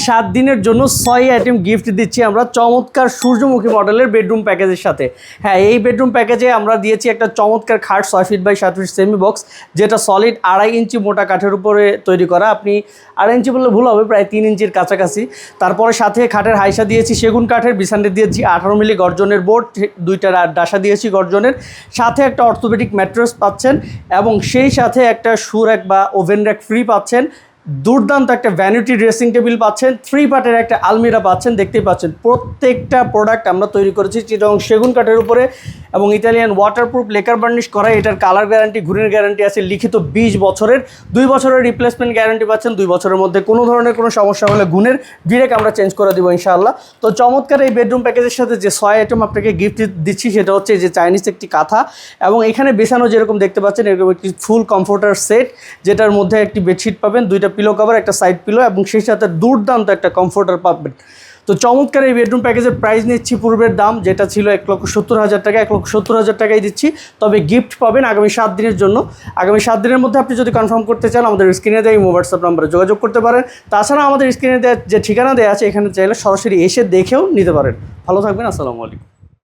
7 দিনের জন্য 6 item gift দিচ্ছি আমরা চমৎকার সূর্যমুখী মডেলের বেডরুম প্যাকেজের সাথে। হ্যাঁ, এই বেডরুম প্যাকেজে আমরা দিয়েছি একটা চমৎকার খাট 6 feet by 7 feet semi box, যেটা সলিড 2.5 ইঞ্চি মোটা কাঠের উপরে তৈরি করা। আপনি 2.5 ইঞ্চি বললে ভুল হবে, প্রায় 3 ইঞ্চির কাছাকাছি। তারপরে সাথে খাটের হাইসা দিয়েছি সেগুন কাঠের, বিছানে দিয়েছি 18 মিলি গর্জনের বোর্ড, 2টা ডাসা দিয়েছি গর্জনের, সাথে একটা অর্থোপেডিক ম্যাট্রেস পাচ্ছেন এবং সেই সাথে একটা শু র্যাক বা ওভেন র্যাক ফ্রি পাচ্ছেন। দুর্দান্ত একটা ভ্যানিটি ড্রেসিং টেবিল পাচ্ছেন, 3 পার্টের একটা আলমিরা পাচ্ছেন। দেখতেই পাচ্ছেন প্রত্যেকটা প্রোডাক্ট আমরা তৈরি করেছি চিটাগং সেগুন কাঠের উপরে এবং ইতালিয়ান ওয়াটারপ্রুফ লেকার বার্নিশ করা। এটার কালার গ্যারান্টি, ঘুরের গ্যারান্টি আছে লিখিত 20 বছরের, 2 বছরের রিপ্লেসমেন্ট গ্যারান্টি পাচ্ছেন। 2 বছরের মধ্যে কোনো ধরনের কোনো সমস্যা হলে গুণের ডিরেক্ট আমরা চেঞ্জ করে দেবো ইনশাআল্লাহ। তো চমৎকার এই বেডরুম প্যাকেজের সাথে যে 6 আইটেম আপনাকে গিফট দিচ্ছি সেটা হচ্ছে যে চাইনিজ একটি কাঁথা এবং এখানে বেছানো যেরকম দেখতে পাচ্ছেন এরকম একটি ফুল কমফোর্টার সেট, যেটার মধ্যে একটি বেডশিট পাবেন, 2টা পিলো কভার, একটা সাইড পিলো এবং সেই সাথে দুর্দান্ত একটা কমফোর্টার পাবেন। তো চমৎকার এই বেডরুম প্যাকেজের প্রাইস নিচ্ছি পূর্বের দাম যেটা ছিল 1,70,000 টাকা, 1,70,000 টাকাই দিচ্ছি। তবে গিফট পাবেন আগামী 7 দিনের জন্য। আগামী 7 দিনের মধ্যে আপনি যদি কনফার্ম করতে চান আমাদের স্ক্রিনে দেওয়া ইমো হোয়াটসঅ্যাপ নাম্বারে যোগাযোগ করতে পারেন। তাছাড়া আমাদের স্ক্রিনে দেওয়া যে ঠিকানা দেওয়া আছে এখানে চাইলে সরাসরি এসে দেখেও নিতে পারেন। ভালো থাকবেন, আসসালামু আলাইকুম।